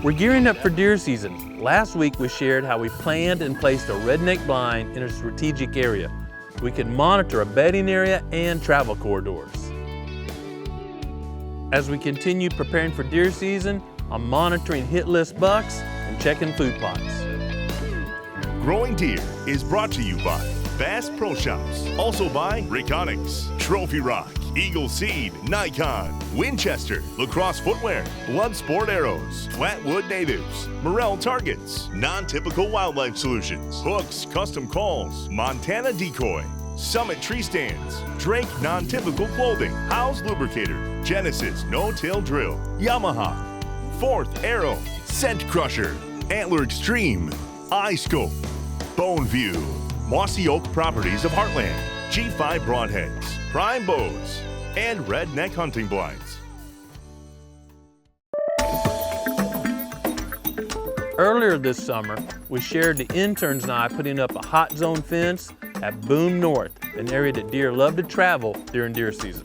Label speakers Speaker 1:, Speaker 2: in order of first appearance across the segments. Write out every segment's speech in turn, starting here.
Speaker 1: We're gearing up for deer season. Last week we shared how we planned and placed a redneck blind in a strategic area. We can monitor a bedding area and travel corridors. As we continue preparing for deer season, I'm monitoring hit list bucks and checking food plots.
Speaker 2: Growing Deer is brought to you by Bass Pro Shops, also by Reconics, Trophy Rock, Eagle Seed, Nikon, Winchester, Lacrosse Footwear, Bloodsport Arrows, Flatwood Natives, Morel Targets, Non-Typical Wildlife Solutions, Hooks Custom Calls, Montana Decoy, Summit Tree Stands, Drake Non-Typical Clothing, House Lubricator, Genesis No-Till Drill, Yamaha, Fourth Arrow, Scent Crusher, Antler Extreme, iScope, Bone View, Mossy Oak Properties of Heartland, G5 Broadheads, Prime Bows, and Redneck Hunting Blinds.
Speaker 1: Earlier this summer, we shared the interns and I putting up a hot zone fence at Boone North, an area that deer love to travel during deer season.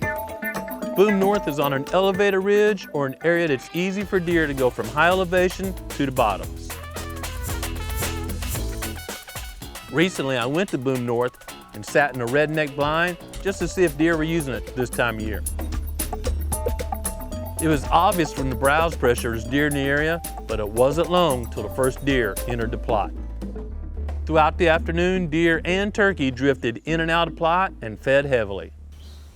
Speaker 1: Boone North is on an elevated ridge or an area that's easy for deer to go from high elevation to the bottoms. Recently, I went to Boone North and sat in a redneck blind just to see if deer were using it this time of year. It was obvious from the browse pressure there's deer in the area, but it wasn't long till the first deer entered the plot. Throughout the afternoon, deer and turkey drifted in and out of plot and fed heavily.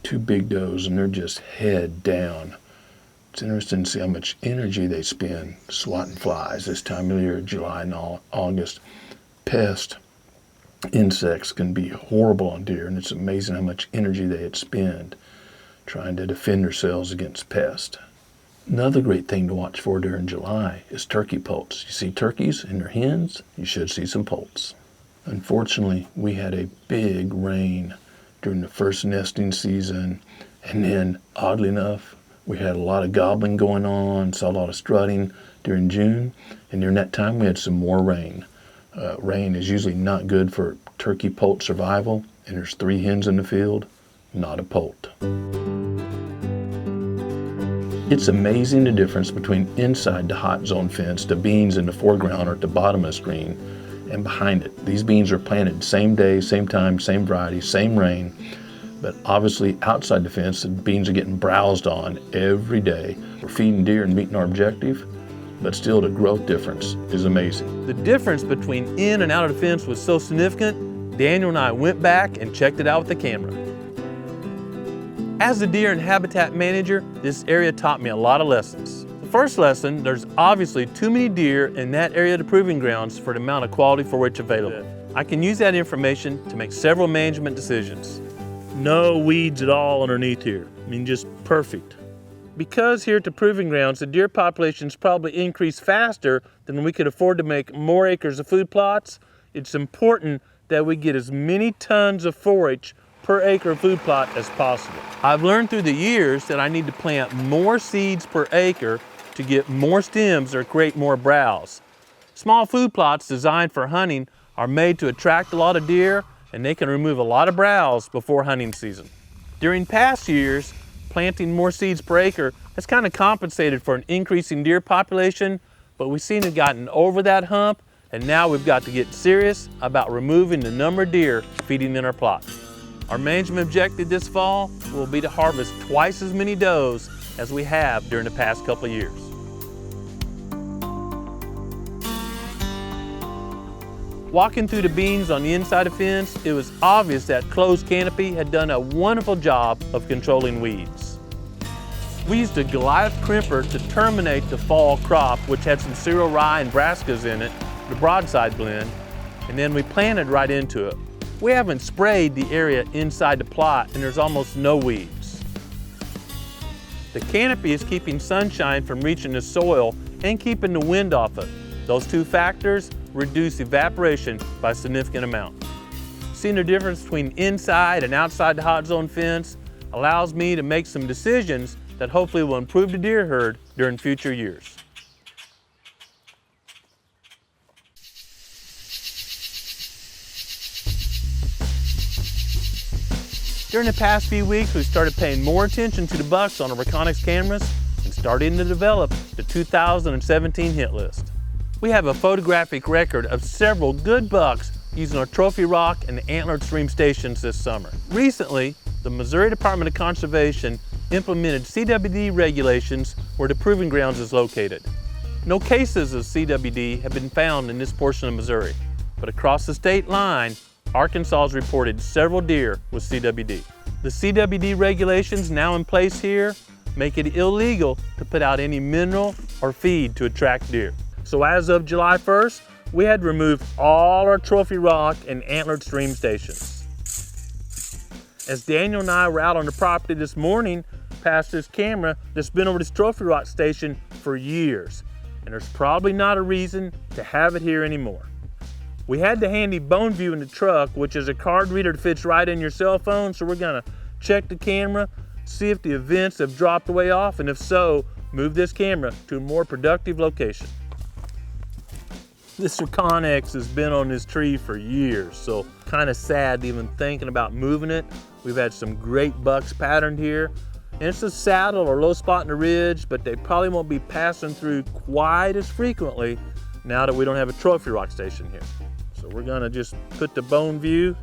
Speaker 3: Two big does and they're just head down. It's interesting to see how much energy they spend swatting flies this time of year, July and August. Pests, insects can be horrible on deer, and it's amazing how much energy they expend trying to defend themselves against pests. Another great thing to watch for during July is turkey poults. You see turkeys and their hens, you should see some poults. Unfortunately, we had a big rain during the first nesting season, and then oddly enough, we had a lot of gobbling going on, saw a lot of strutting during June, and during that time we had some more rain. Rain is usually not good for turkey poult survival, and there's 3 hens in the field, not a poult. It's amazing the difference between inside the hot zone fence, the beans in the foreground or at the bottom of the screen, and behind it. These beans are planted same day, same time, same variety, same rain, but obviously outside the fence, the beans are getting browsed on every day. We're feeding deer and meeting our objective, but still the growth difference is amazing.
Speaker 1: The difference between in and out of the fence was so significant, Daniel and I went back and checked it out with the camera. As a deer and habitat manager, this area taught me a lot of lessons. The first lesson, there's obviously too many deer in that area of the proving grounds for the amount of quality forage available. I can use that information to make several management decisions. No weeds at all underneath here. I mean, just perfect. Because here at the proving grounds, the deer populations probably increase faster than we could afford to make more acres of food plots, it's important that we get as many tons of forage per acre of food plot as possible. I've learned through the years that I need to plant more seeds per acre to get more stems or create more browse. Small food plots designed for hunting are made to attract a lot of deer, and they can remove a lot of browse before hunting season. During past years, planting more seeds per acre has kind of compensated for an increasing deer population, but we've seen it gotten over that hump, and now we've got to get serious about removing the number of deer feeding in our plot. Our management objective this fall will be to harvest twice as many does as we have during the past couple of years. Walking through the beans on the inside of the fence, it was obvious that closed canopy had done a wonderful job of controlling weeds. We used a Goliath crimper to terminate the fall crop, which had some cereal rye and brassicas in it, the broadside blend, and then we planted right into it. We haven't sprayed the area inside the plot, and there's almost no weeds. The canopy is keeping sunshine from reaching the soil and keeping the wind off it. Those two factors reduce evaporation by a significant amount. Seeing the difference between inside and outside the hot zone fence allows me to make some decisions that hopefully will improve the deer herd during future years. During the past few weeks, we've started paying more attention to the bucks on our Reconics cameras and starting to develop the 2017 hit list. We have a photographic record of several good bucks using our Trophy Rock and antlered stream stations this summer. Recently, the Missouri Department of Conservation implemented CWD regulations where the proving grounds is located. No cases of CWD have been found in this portion of Missouri, but across the state line, Arkansas has reported several deer with CWD. The CWD regulations now in place here make it illegal to put out any mineral or feed to attract deer. So as of July 1st, we had to remove all our Trophy Rock and antlered stream stations. As Daniel and I were out on the property this morning, past this camera that's been over this Trophy Rock station for years, and there's probably not a reason to have it here anymore. We had the handy Bone View in the truck, which is a card reader that fits right in your cell phone, so we're gonna check the camera, see if the events have dropped away off, and if so, move this camera to a more productive location. This Connex has been on this tree for years, so kind of sad even thinking about moving it. We've had some great bucks patterned here, and it's a saddle or low spot in the ridge, but they probably won't be passing through quite as frequently now that we don't have a Trophy Rock station here. So we're gonna just put the Bone View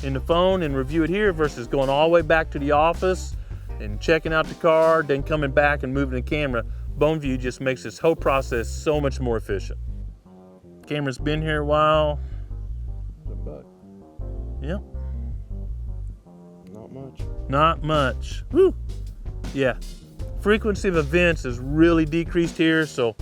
Speaker 1: in the phone and review it here versus going all the way back to the office and checking out the card, then coming back and moving the camera. Bone View just makes this whole process so much more efficient. Camera's been here a while.
Speaker 4: Is it a buck?
Speaker 1: Yep.
Speaker 4: Not much.
Speaker 1: Not much. Woo! Yeah. Frequency of events has really decreased here, so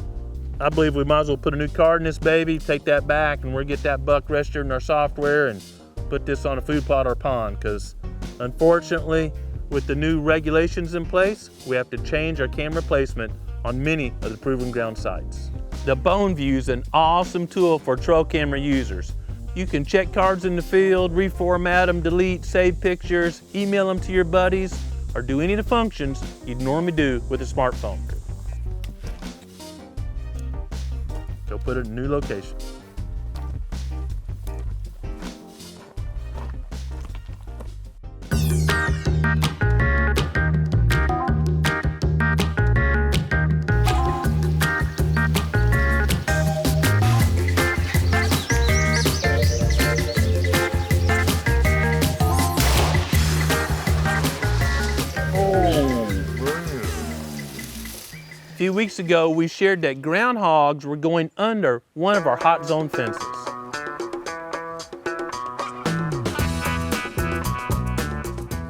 Speaker 1: I believe we might as well put a new card in this baby, take that back, and we'll get that buck registered in our software and put this on a food plot or pond, because unfortunately, with the new regulations in place, we have to change our camera placement on many of the proven ground sites. The Bone View is an awesome tool for trail camera users. You can check cards in the field, reformat them, delete, save pictures, email them to your buddies, or do any of the functions you'd normally do with a smartphone. Go put it in a new location. A few weeks ago, we shared that groundhogs were going under one of our hot zone fences.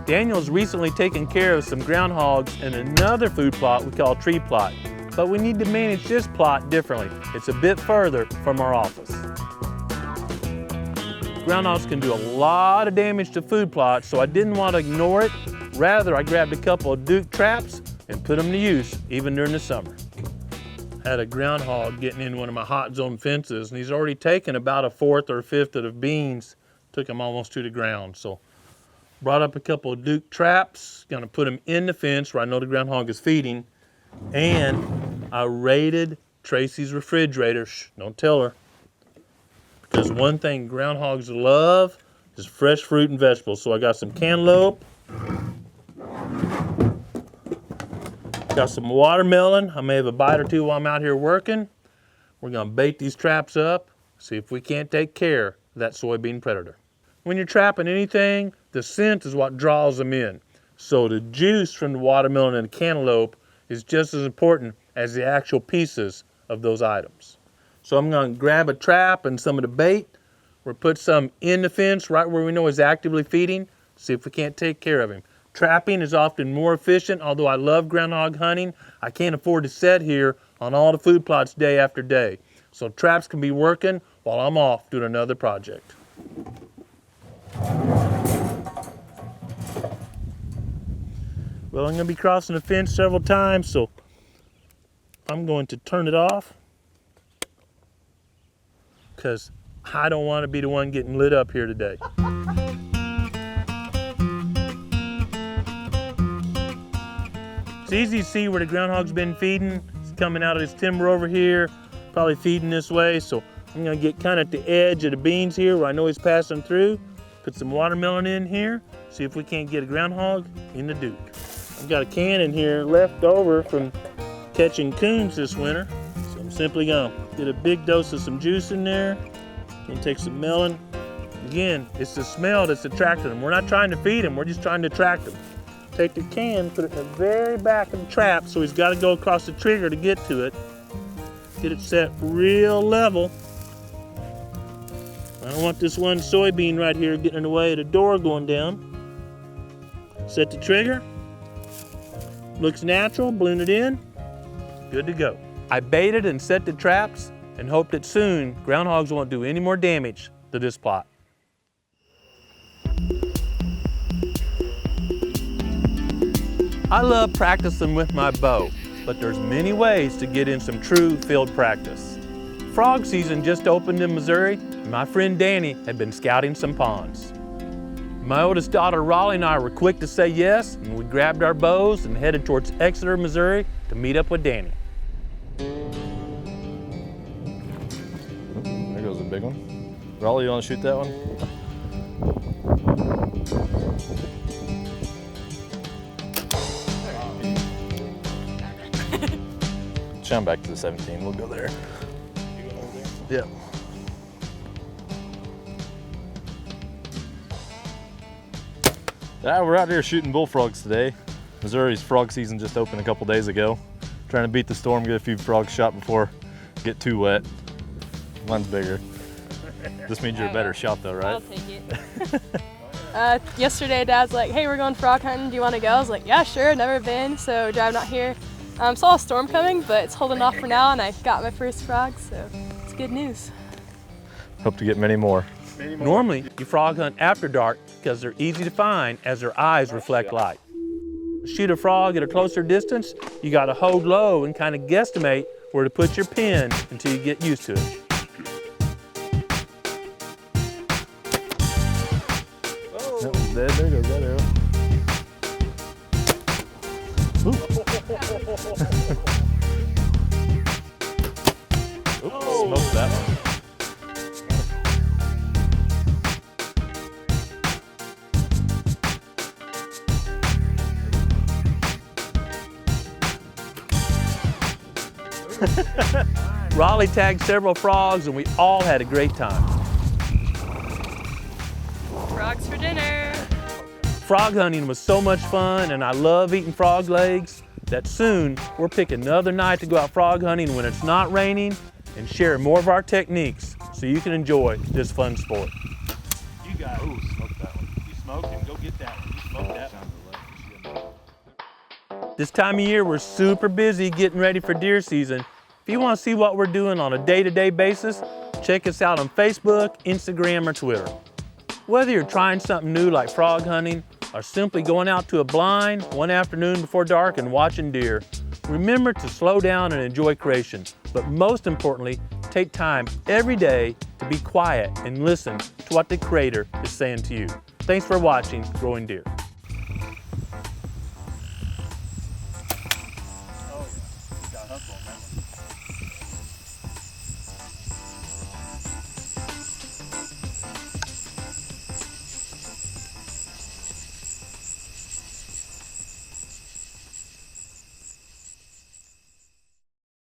Speaker 1: Daniel's recently taken care of some groundhogs in another food plot we call tree plot, but we need to manage this plot differently. It's a bit further from our office. Groundhogs can do a lot of damage to food plots, so I didn't want to ignore it. Rather, I grabbed a couple of Duke traps and put them to use, even during the summer. Had a groundhog getting in one of my hot zone fences, and he's already taken about a fourth or a fifth of the beans, took him almost to the ground. So brought up a couple of Duke traps, gonna put them in the fence where I know the groundhog is feeding, and I raided Tracy's refrigerator. Shh, don't tell her. Because one thing groundhogs love is fresh fruit and vegetables. So I got some cantaloupe, got some watermelon. I may have a bite or two while I'm out here working. We're gonna bait these traps up, see if we can't take care of that soybean predator. When you're trapping anything, the scent is what draws them in. So the juice from the watermelon and the cantaloupe is just as important as the actual pieces of those items. So I'm gonna grab a trap and some of the bait. We'll put some in the fence right where we know he's actively feeding, see if we can't take care of him. Trapping is often more efficient. Although I love groundhog hunting, I can't afford to sit here on all the food plots day after day. So traps can be working while I'm off doing another project. Well, I'm gonna be crossing the fence several times, so I'm going to turn it off because I don't want to be the one getting lit up here today. It's easy to see where the groundhog's been feeding. It's coming out of this timber over here, probably feeding this way. So I'm gonna get kind of at the edge of the beans here where I know he's passing through. Put some watermelon in here, see if we can't get a groundhog in the Duke. I've got a can in here left over from catching coons this winter, so I'm simply gonna get a big dose of some juice in there. Gonna take some melon. Again, it's the smell that's attracting them. We're not trying to feed him, we're just trying to attract them. Take the can, put it in the very back of the trap, so he's got to go across the trigger to get to it. Get it set real level. I don't want this one soybean right here getting in the way of the door going down. Set the trigger. Looks natural, balloon it in. Good to go. I baited and set the traps and hope that soon groundhogs won't do any more damage to this plot. I love practicing with my bow, but there's many ways to get in some true field practice. Frog season just opened in Missouri, and my friend Danny had been scouting some ponds. My oldest daughter Raleigh and I were quick to say yes, and we grabbed our bows and headed towards Exeter, Missouri to meet up with Danny.
Speaker 4: There goes a big one. Raleigh, you want to shoot that one? Shine back to the 17, we'll go there.
Speaker 1: You going over there?
Speaker 4: Yeah. We're out here shooting bullfrogs today. Missouri's frog season just opened a couple days ago. Trying to beat the storm, get a few frogs shot before it get too wet. Mine's bigger. This means you're a better shot though, right?
Speaker 5: I'll take it. Yesterday Dad's like, hey, we're going frog hunting, do you want to go? I was like, yeah, sure, never been, so driving out here. Saw a storm coming, but it's holding off for now and I got my first frog, so it's good news.
Speaker 4: Hope to get many more.
Speaker 1: Normally, you frog hunt after dark because they're easy to find as their eyes reflect light. To shoot a frog at a closer distance, you gotta hold low and kind of guesstimate where to put your pin until you get used to it.
Speaker 4: That one's dead. There goes that arrow. Oops, smoked that one.
Speaker 1: Raleigh tagged several frogs and we all had a great time.
Speaker 5: Frogs for dinner.
Speaker 1: Frog hunting was so much fun and I love eating frog legs that soon we're picking another night to go out frog hunting when it's not raining and share more of our techniques so you can enjoy this fun sport. You got it.
Speaker 4: Smoked that one.
Speaker 1: You smoked it. Go get that one. You smoked that one. This time of year, we're super busy getting ready for deer season. If you want to see what we're doing on a day-to-day basis, check us out on Facebook, Instagram, or Twitter. Whether you're trying something new like frog hunting or simply going out to a blind one afternoon before dark and watching deer, remember to slow down and enjoy creation. But most importantly, take time every day to be quiet and listen to what the Creator is saying to you. Thanks for watching Growing Deer.